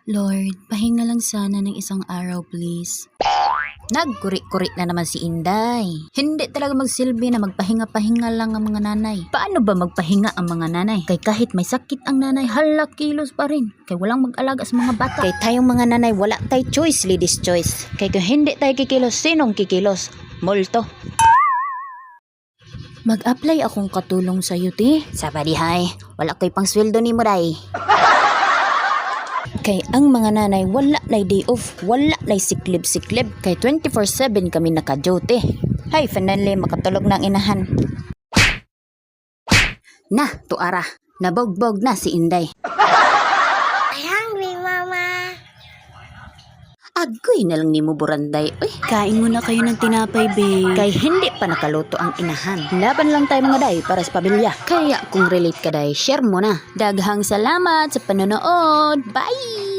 Lord, pahinga lang sana ng isang araw please. Nagkurik-kurik na naman si Inday. Hindi talaga magsilbi na magpahinga-pahinga lang ang mga nanay. Paano ba magpahinga ang mga nanay? Kay kahit may sakit ang nanay, hala kilos pa rin. Kay walang mag-alaga sa mga bata. Kay tayong mga nanay, wala tay choice, ladies choice. Kay kung hindi tayo kikilos, sinong kikilos? Multo. Mag-apply akong katulong sa ti. Sabadihay, wala ko'y pang sweldo ni mo day. Kay ang mga nanay wala nay day off, wala nay siklib-siklib. Kay 24/7 kami naka-duty. Hay, finally makatulog ng inahan. Na, tuara. Nabogbog na si Inday. I'm hungry, Mama. Agoy na lang ni mo buranday. Uy, Kain muna kayo ng tinapay, babe. kay hindi pa nakaluto ang inahan. Laban lang tayo mga day para sa pamilya. Kaya kung relate ka day, share mo na. Daghang salamat sa panonood. Bye!